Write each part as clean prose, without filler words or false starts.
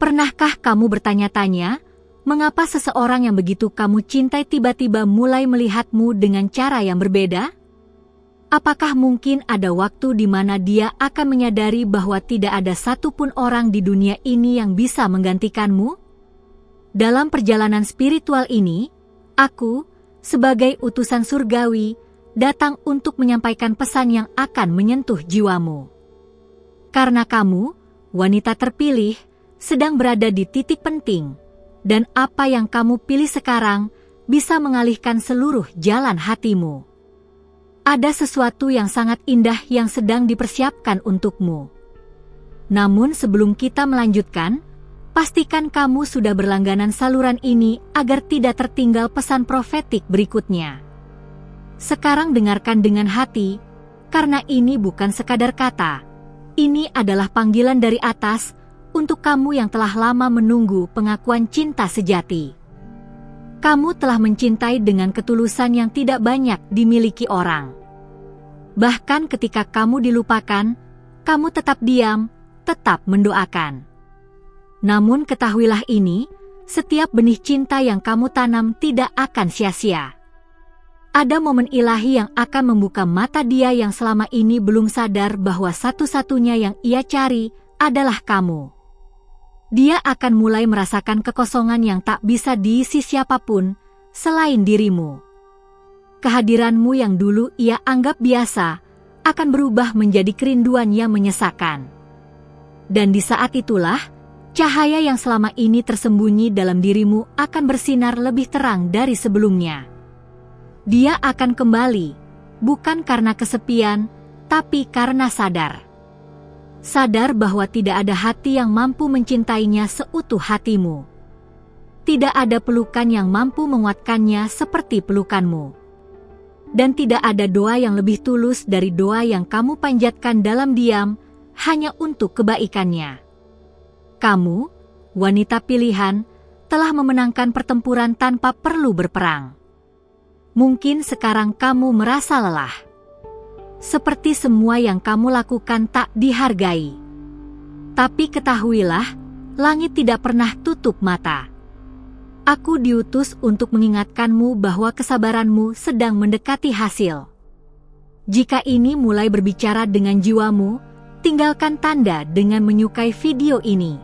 Pernahkah kamu bertanya-tanya, mengapa seseorang yang begitu kamu cintai tiba-tiba mulai melihatmu dengan cara yang berbeda? Apakah mungkin ada waktu di mana dia akan menyadari bahwa tidak ada satupun orang di dunia ini yang bisa menggantikanmu? Dalam perjalanan spiritual ini, aku, sebagai utusan surgawi, datang untuk menyampaikan pesan yang akan menyentuh jiwamu. Karena kamu, wanita terpilih, sedang berada di titik penting, dan apa yang kamu pilih sekarang bisa mengalihkan seluruh jalan hatimu. Ada sesuatu yang sangat indah yang sedang dipersiapkan untukmu. Namun sebelum kita melanjutkan, pastikan kamu sudah berlangganan saluran ini agar tidak tertinggal pesan profetik berikutnya. Sekarang dengarkan dengan hati, karena ini bukan sekadar kata. Ini adalah panggilan dari atas untuk kamu yang telah lama menunggu pengakuan cinta sejati. Kamu telah mencintai dengan ketulusan yang tidak banyak dimiliki orang. Bahkan ketika kamu dilupakan, kamu tetap diam, tetap mendoakan. Namun ketahuilah ini, setiap benih cinta yang kamu tanam tidak akan sia-sia. Ada momen ilahi yang akan membuka mata dia yang selama ini belum sadar bahwa satu-satunya yang ia cari adalah kamu. Dia akan mulai merasakan kekosongan yang tak bisa diisi siapapun selain dirimu. Kehadiranmu yang dulu ia anggap biasa akan berubah menjadi kerinduan yang menyesakan. Dan di saat itulah, cahaya yang selama ini tersembunyi dalam dirimu akan bersinar lebih terang dari sebelumnya. Dia akan kembali, bukan karena kesepian, tapi karena sadar. Sadar bahwa tidak ada hati yang mampu mencintainya seutuh hatimu. Tidak ada pelukan yang mampu menguatkannya seperti pelukanmu. Dan tidak ada doa yang lebih tulus dari doa yang kamu panjatkan dalam diam, hanya untuk kebaikannya. Kamu, wanita pilihan, telah memenangkan pertempuran tanpa perlu berperang. Mungkin sekarang kamu merasa lelah. Seperti semua yang kamu lakukan tak dihargai. Tapi ketahuilah, langit tidak pernah tutup mata. Aku diutus untuk mengingatkanmu bahwa kesabaranmu sedang mendekati hasil. Jika ini mulai berbicara dengan jiwamu, tinggalkan tanda dengan menyukai video ini.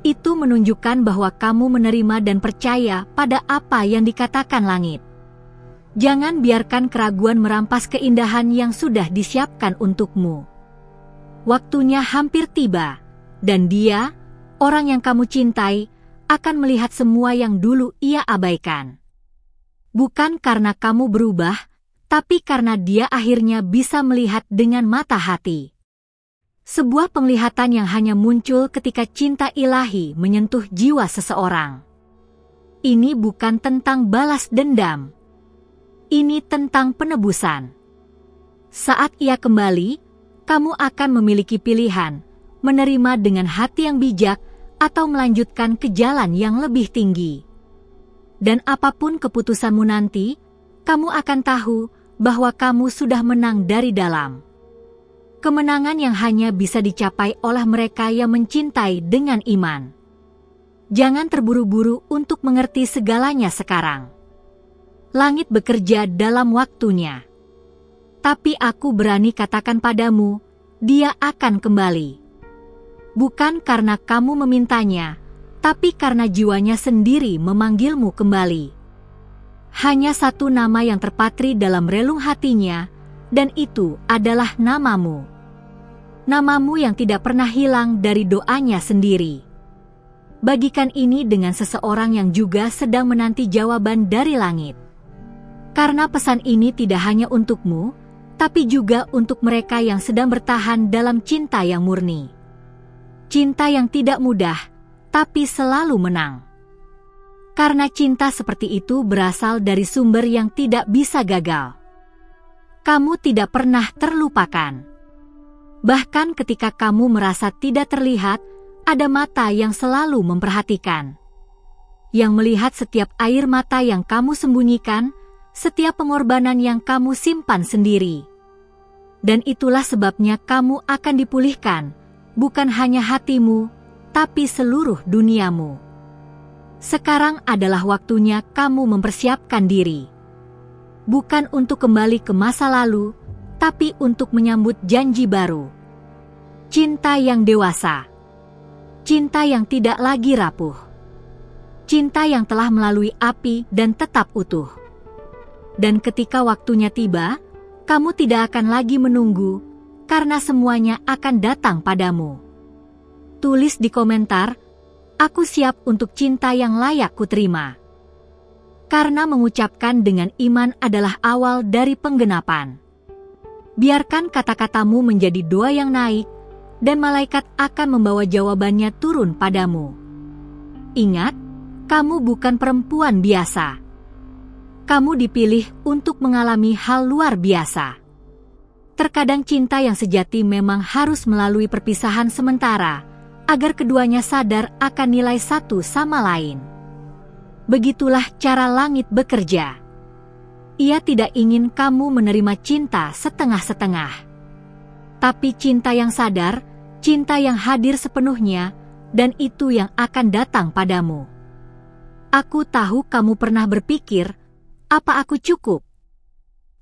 Itu menunjukkan bahwa kamu menerima dan percaya pada apa yang dikatakan langit. Jangan biarkan keraguan merampas keindahan yang sudah disiapkan untukmu. Waktunya hampir tiba, dan dia, orang yang kamu cintai, akan melihat semua yang dulu ia abaikan. Bukan karena kamu berubah, tapi karena dia akhirnya bisa melihat dengan mata hati. Sebuah penglihatan yang hanya muncul ketika cinta ilahi menyentuh jiwa seseorang. Ini bukan tentang balas dendam. Ini tentang penebusan. Saat ia kembali, kamu akan memiliki pilihan, menerima dengan hati yang bijak atau melanjutkan ke jalan yang lebih tinggi. Dan apapun keputusanmu nanti, kamu akan tahu bahwa kamu sudah menang dari dalam. Kemenangan yang hanya bisa dicapai oleh mereka yang mencintai dengan iman. Jangan terburu-buru untuk mengerti segalanya sekarang. Langit bekerja dalam waktunya. Tapi aku berani katakan padamu, dia akan kembali. Bukan karena kamu memintanya, tapi karena jiwanya sendiri memanggilmu kembali. Hanya satu nama yang terpatri dalam relung hatinya, dan itu adalah namamu. Namamu yang tidak pernah hilang dari doanya sendiri. Bagikan ini dengan seseorang yang juga sedang menanti jawaban dari langit. Karena pesan ini tidak hanya untukmu, tapi juga untuk mereka yang sedang bertahan dalam cinta yang murni. Cinta yang tidak mudah, tapi selalu menang. Karena cinta seperti itu berasal dari sumber yang tidak bisa gagal. Kamu tidak pernah terlupakan. Bahkan ketika kamu merasa tidak terlihat, ada mata yang selalu memperhatikan. Yang melihat setiap air mata yang kamu sembunyikan, setiap pengorbanan yang kamu simpan sendiri. Dan itulah sebabnya kamu akan dipulihkan, bukan hanya hatimu, tapi seluruh duniamu. Sekarang adalah waktunya kamu mempersiapkan diri. Bukan untuk kembali ke masa lalu, tapi untuk menyambut janji baru. Cinta yang dewasa. Cinta yang tidak lagi rapuh. Cinta yang telah melalui api dan tetap utuh. Dan ketika waktunya tiba, kamu tidak akan lagi menunggu, karena semuanya akan datang padamu. Tulis di komentar, "Aku siap untuk cinta yang layak kuterima." Karena mengucapkan dengan iman adalah awal dari penggenapan. Biarkan kata-katamu menjadi doa yang naik, dan malaikat akan membawa jawabannya turun padamu. Ingat, kamu bukan perempuan biasa. Kamu dipilih untuk mengalami hal luar biasa. Terkadang cinta yang sejati memang harus melalui perpisahan sementara, agar keduanya sadar akan nilai satu sama lain. Begitulah cara langit bekerja. Ia tidak ingin kamu menerima cinta setengah-setengah. Tapi cinta yang sadar, cinta yang hadir sepenuhnya, dan itu yang akan datang padamu. Aku tahu kamu pernah berpikir, apa aku cukup?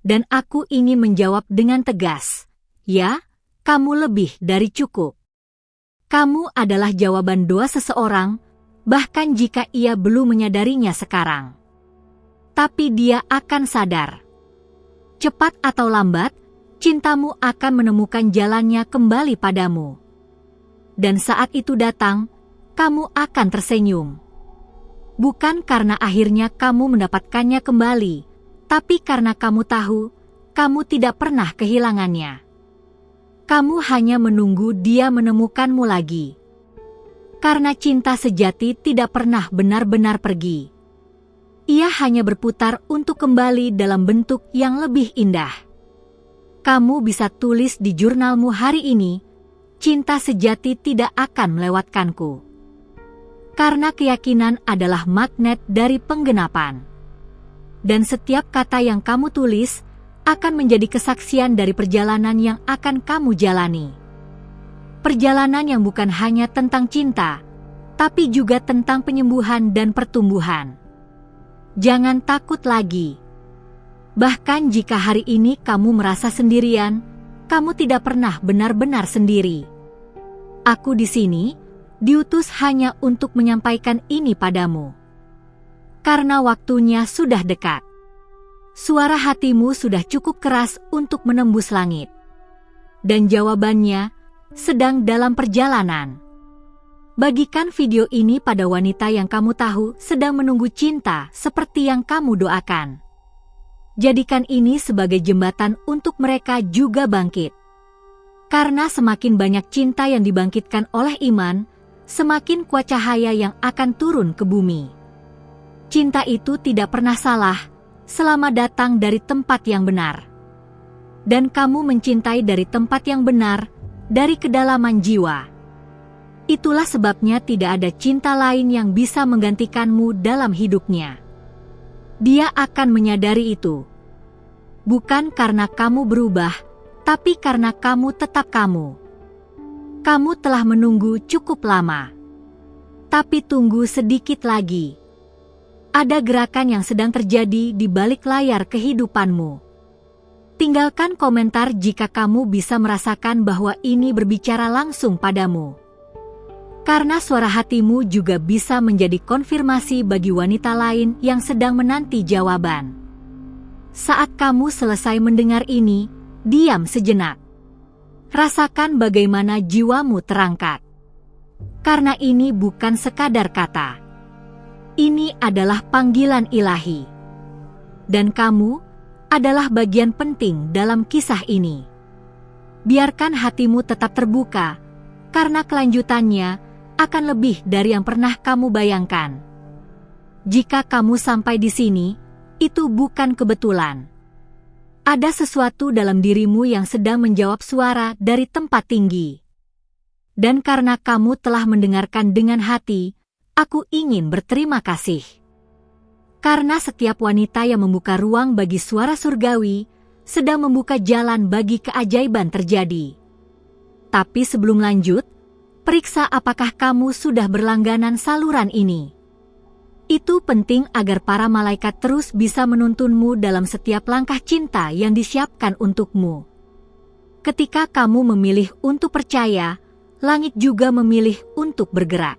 Dan aku ingin menjawab dengan tegas, ya, kamu lebih dari cukup. Kamu adalah jawaban doa seseorang, bahkan jika ia belum menyadarinya sekarang. Tapi dia akan sadar. Cepat atau lambat, cintamu akan menemukan jalannya kembali padamu. Dan saat itu datang, kamu akan tersenyum. Bukan karena akhirnya kamu mendapatkannya kembali, tapi karena kamu tahu, kamu tidak pernah kehilangannya. Kamu hanya menunggu dia menemukanmu lagi. Karena cinta sejati tidak pernah benar-benar pergi. Ia hanya berputar untuk kembali dalam bentuk yang lebih indah. Kamu bisa tulis di jurnalmu hari ini, cinta sejati tidak akan melewatkanku. Karena keyakinan adalah magnet dari penggenapan. Dan setiap kata yang kamu tulis akan menjadi kesaksian dari perjalanan yang akan kamu jalani. Perjalanan yang bukan hanya tentang cinta, tapi juga tentang penyembuhan dan pertumbuhan. Jangan takut lagi. Bahkan jika hari ini kamu merasa sendirian, kamu tidak pernah benar-benar sendiri. Aku di sini, diutus hanya untuk menyampaikan ini padamu. Karena waktunya sudah dekat. Suara hatimu sudah cukup keras untuk menembus langit. Dan jawabannya sedang dalam perjalanan. Bagikan video ini pada wanita yang kamu tahu sedang menunggu cinta seperti yang kamu doakan. Jadikan ini sebagai jembatan untuk mereka juga bangkit. Karena semakin banyak cinta yang dibangkitkan oleh iman, semakin kuat cahaya yang akan turun ke bumi. Cinta itu tidak pernah salah, selama datang dari tempat yang benar. Dan kamu mencintai dari tempat yang benar, dari kedalaman jiwa. Itulah sebabnya tidak ada cinta lain yang bisa menggantikanmu dalam hidupnya. Dia akan menyadari itu. Bukan karena kamu berubah, tapi karena kamu tetap kamu. Kamu telah menunggu cukup lama. Tapi tunggu sedikit lagi. Ada gerakan yang sedang terjadi di balik layar kehidupanmu. Tinggalkan komentar jika kamu bisa merasakan bahwa ini berbicara langsung padamu. Karena suara hatimu juga bisa menjadi konfirmasi bagi wanita lain yang sedang menanti jawaban. Saat kamu selesai mendengar ini, diam sejenak. Rasakan bagaimana jiwamu terangkat. Karena ini bukan sekadar kata. Ini adalah panggilan ilahi. Dan kamu adalah bagian penting dalam kisah ini. Biarkan hatimu tetap terbuka, karena kelanjutannya akan lebih dari yang pernah kamu bayangkan. Jika kamu sampai di sini, itu bukan kebetulan. Ada sesuatu dalam dirimu yang sedang menjawab suara dari tempat tinggi. Dan karena kamu telah mendengarkan dengan hati, aku ingin berterima kasih. Karena setiap wanita yang membuka ruang bagi suara surgawi, sedang membuka jalan bagi keajaiban terjadi. Tapi sebelum lanjut, periksa apakah kamu sudah berlangganan saluran ini. Itu penting agar para malaikat terus bisa menuntunmu dalam setiap langkah cinta yang disiapkan untukmu. Ketika kamu memilih untuk percaya, langit juga memilih untuk bergerak.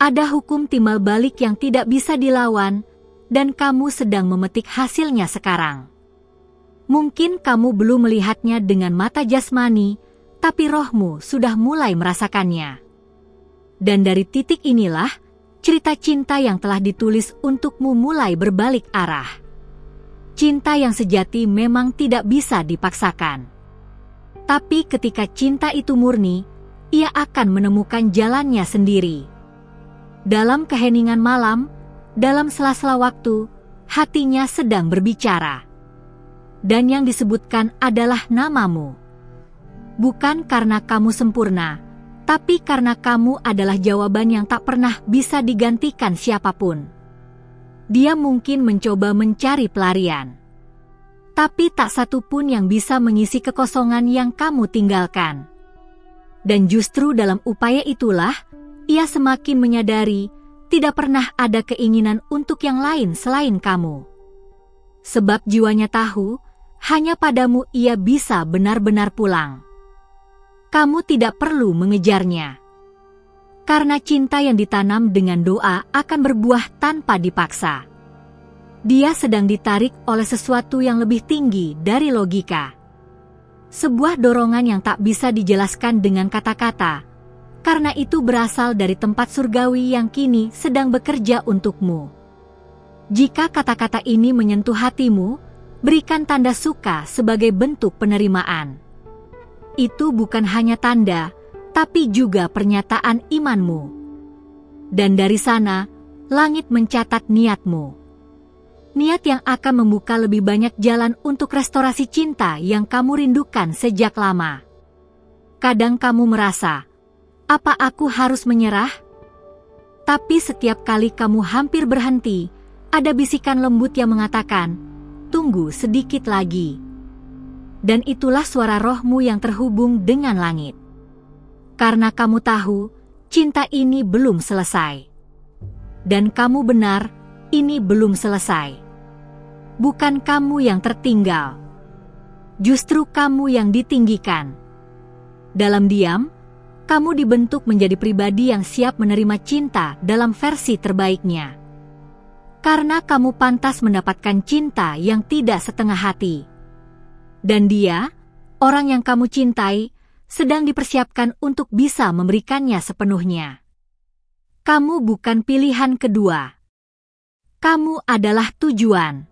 Ada hukum timbal balik yang tidak bisa dilawan, dan kamu sedang memetik hasilnya sekarang. Mungkin kamu belum melihatnya dengan mata jasmani, tapi rohmu sudah mulai merasakannya. Dan dari titik inilah, cerita cinta yang telah ditulis untukmu mulai berbalik arah. Cinta yang sejati memang tidak bisa dipaksakan. Tapi ketika cinta itu murni, ia akan menemukan jalannya sendiri. Dalam keheningan malam, dalam sela-sela waktu, hatinya sedang berbicara. Dan yang disebutkan adalah namamu. Bukan karena kamu sempurna, tapi karena kamu adalah jawaban yang tak pernah bisa digantikan siapapun. Dia mungkin mencoba mencari pelarian, tapi tak satu pun yang bisa mengisi kekosongan yang kamu tinggalkan. Dan justru dalam upaya itulah, ia semakin menyadari tidak pernah ada keinginan untuk yang lain selain kamu. Sebab jiwanya tahu, hanya padamu ia bisa benar-benar pulang. Kamu tidak perlu mengejarnya. Karena cinta yang ditanam dengan doa akan berbuah tanpa dipaksa. Dia sedang ditarik oleh sesuatu yang lebih tinggi dari logika. Sebuah dorongan yang tak bisa dijelaskan dengan kata-kata. Karena itu berasal dari tempat surgawi yang kini sedang bekerja untukmu. Jika kata-kata ini menyentuh hatimu, berikan tanda suka sebagai bentuk penerimaan. Itu bukan hanya tanda, tapi juga pernyataan imanmu. Dan dari sana, langit mencatat niatmu. Niat yang akan membuka lebih banyak jalan untuk restorasi cinta yang kamu rindukan sejak lama. Kadang kamu merasa, apa aku harus menyerah? Tapi setiap kali kamu hampir berhenti, ada bisikan lembut yang mengatakan, tunggu sedikit lagi. Dan itulah suara rohmu yang terhubung dengan langit. Karena kamu tahu, cinta ini belum selesai. Dan kamu benar, ini belum selesai. Bukan kamu yang tertinggal. Justru kamu yang ditinggikan. Dalam diam, kamu dibentuk menjadi pribadi yang siap menerima cinta dalam versi terbaiknya. Karena kamu pantas mendapatkan cinta yang tidak setengah hati. Dan dia, orang yang kamu cintai, sedang dipersiapkan untuk bisa memberikannya sepenuhnya. Kamu bukan pilihan kedua. Kamu adalah tujuan.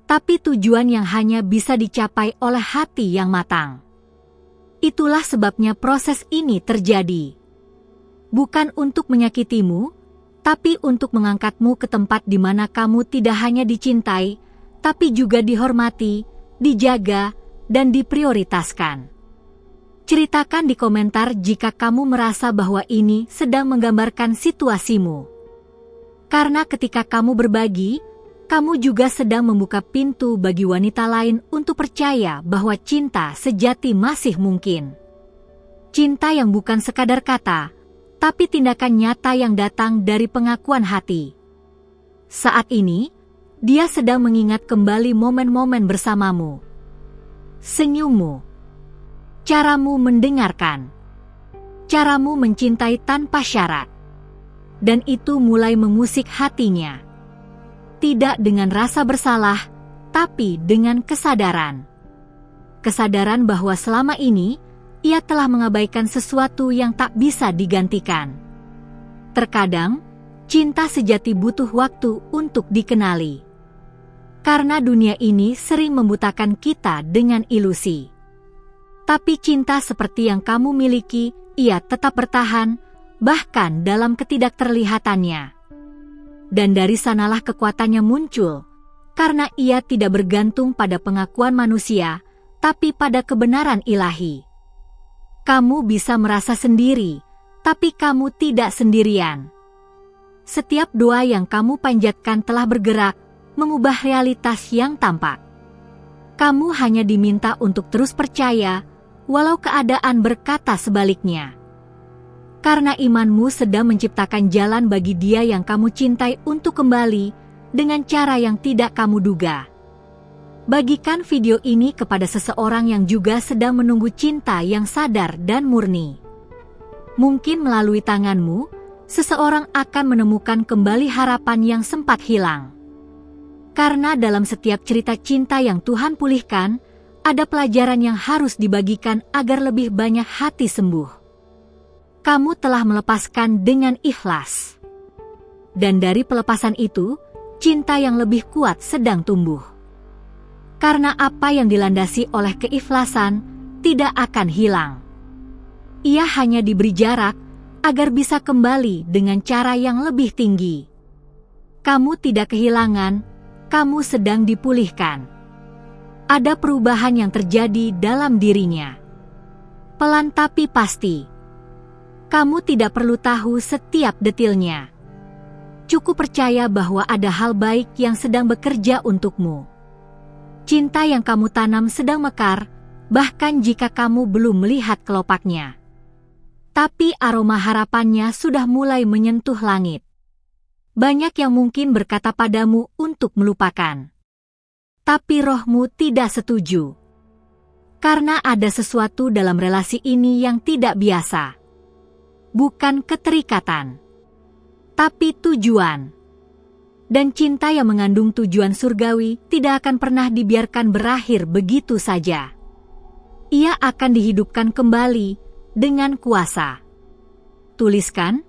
Tapi tujuan yang hanya bisa dicapai oleh hati yang matang. Itulah sebabnya proses ini terjadi. Bukan untuk menyakitimu, tapi untuk mengangkatmu ke tempat di mana kamu tidak hanya dicintai, tapi juga dihormati, dijaga, dan diprioritaskan. Ceritakan di komentar jika kamu merasa bahwa ini sedang menggambarkan situasimu. Karena ketika kamu berbagi, kamu juga sedang membuka pintu bagi wanita lain untuk percaya bahwa cinta sejati masih mungkin. Cinta yang bukan sekadar kata, tapi tindakan nyata yang datang dari pengakuan hati. Saat ini, dia sedang mengingat kembali momen-momen bersamamu. Senyummu. Caramu mendengarkan. Caramu mencintai tanpa syarat. Dan itu mulai mengusik hatinya. Tidak dengan rasa bersalah, tapi dengan kesadaran. Kesadaran bahwa selama ini, ia telah mengabaikan sesuatu yang tak bisa digantikan. Terkadang, cinta sejati butuh waktu untuk dikenali. Karena dunia ini sering membutakan kita dengan ilusi. Tapi cinta seperti yang kamu miliki, ia tetap bertahan, bahkan dalam ketidakterlihatannya. Dan dari sanalah kekuatannya muncul, karena ia tidak bergantung pada pengakuan manusia, tapi pada kebenaran ilahi. Kamu bisa merasa sendiri, tapi kamu tidak sendirian. Setiap doa yang kamu panjatkan telah bergerak, mengubah realitas yang tampak. Kamu hanya diminta untuk terus percaya, walau keadaan berkata sebaliknya. Karena imanmu sedang menciptakan jalan bagi dia yang kamu cintai untuk kembali dengan cara yang tidak kamu duga. Bagikan video ini kepada seseorang yang juga sedang menunggu cinta yang sadar dan murni. Mungkin melalui tanganmu, seseorang akan menemukan kembali harapan yang sempat hilang. Karena dalam setiap cerita cinta yang Tuhan pulihkan, ada pelajaran yang harus dibagikan agar lebih banyak hati sembuh. Kamu telah melepaskan dengan ikhlas. Dan dari pelepasan itu, cinta yang lebih kuat sedang tumbuh. Karena apa yang dilandasi oleh keikhlasan tidak akan hilang. Ia hanya diberi jarak agar bisa kembali dengan cara yang lebih tinggi. Kamu tidak kehilangan, kamu sedang dipulihkan. Ada perubahan yang terjadi dalam dirinya. Pelan tapi pasti. Kamu tidak perlu tahu setiap detailnya. Cukup percaya bahwa ada hal baik yang sedang bekerja untukmu. Cinta yang kamu tanam sedang mekar, bahkan jika kamu belum melihat kelopaknya. Tapi aroma harapannya sudah mulai menyentuh langit. Banyak yang mungkin berkata padamu untuk melupakan. Tapi rohmu tidak setuju. Karena ada sesuatu dalam relasi ini yang tidak biasa. Bukan keterikatan, tapi tujuan. Dan cinta yang mengandung tujuan surgawi tidak akan pernah dibiarkan berakhir begitu saja. Ia akan dihidupkan kembali dengan kuasa. Tuliskan,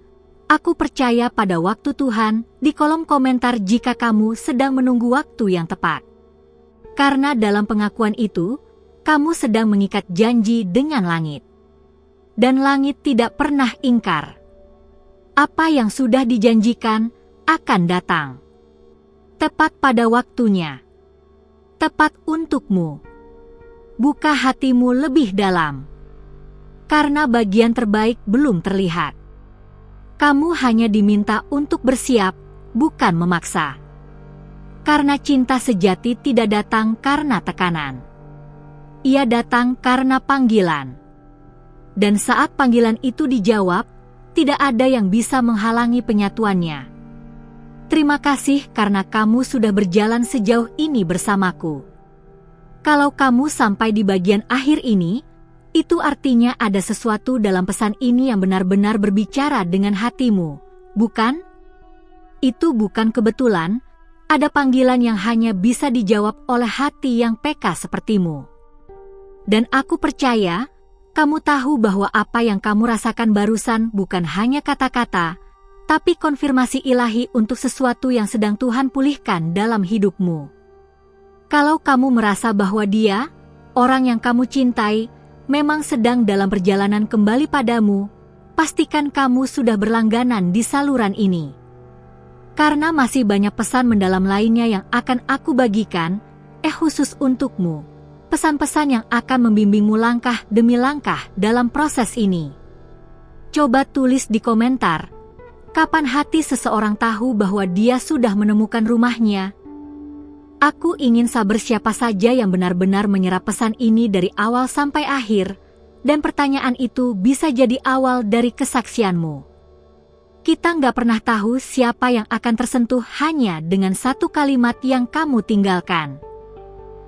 "Aku percaya pada waktu Tuhan" di kolom komentar jika kamu sedang menunggu waktu yang tepat. Karena dalam pengakuan itu, kamu sedang mengikat janji dengan langit. Dan langit tidak pernah ingkar. Apa yang sudah dijanjikan akan datang. Tepat pada waktunya. Tepat untukmu. Buka hatimu lebih dalam. Karena bagian terbaik belum terlihat. Kamu hanya diminta untuk bersiap, bukan memaksa. Karena cinta sejati tidak datang karena tekanan. Ia datang karena panggilan. Dan saat panggilan itu dijawab, tidak ada yang bisa menghalangi penyatuannya. Terima kasih karena kamu sudah berjalan sejauh ini bersamaku. Kalau kamu sampai di bagian akhir ini, itu artinya ada sesuatu dalam pesan ini yang benar-benar berbicara dengan hatimu, bukan? Itu bukan kebetulan, ada panggilan yang hanya bisa dijawab oleh hati yang peka sepertimu. Dan aku percaya, kamu tahu bahwa apa yang kamu rasakan barusan bukan hanya kata-kata, tapi konfirmasi ilahi untuk sesuatu yang sedang Tuhan pulihkan dalam hidupmu. Kalau kamu merasa bahwa dia, orang yang kamu cintai, memang sedang dalam perjalanan kembali padamu, pastikan kamu sudah berlangganan di saluran ini. Karena masih banyak pesan mendalam lainnya yang akan aku bagikan, khusus untukmu. Pesan-pesan yang akan membimbingmu langkah demi langkah dalam proses ini. Coba tulis di komentar, kapan hati seseorang tahu bahwa dia sudah menemukan rumahnya? Aku ingin saber siapa saja yang benar-benar menyerap pesan ini dari awal sampai akhir, dan pertanyaan itu bisa jadi awal dari kesaksianmu. Kita nggak pernah tahu siapa yang akan tersentuh hanya dengan satu kalimat yang kamu tinggalkan.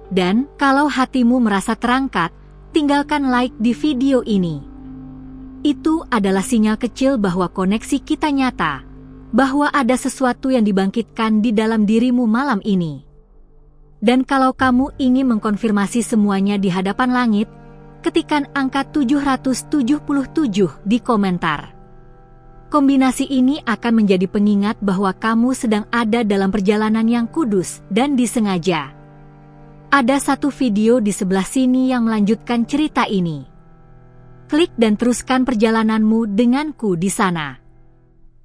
Dan kalau hatimu merasa terangkat, tinggalkan like di video ini. Itu adalah sinyal kecil bahwa koneksi kita nyata, bahwa ada sesuatu yang dibangkitkan di dalam dirimu malam ini. Dan kalau kamu ingin mengkonfirmasi semuanya di hadapan langit, ketikkan angka 777 di komentar. Kombinasi ini akan menjadi pengingat bahwa kamu sedang ada dalam perjalanan yang kudus dan disengaja. Ada satu video di sebelah sini yang melanjutkan cerita ini. Klik dan teruskan perjalananmu denganku di sana.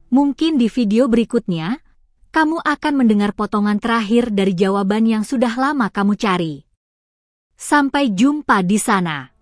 Mungkin di video berikutnya, kamu akan mendengar potongan terakhir dari jawaban yang sudah lama kamu cari. Sampai jumpa di sana.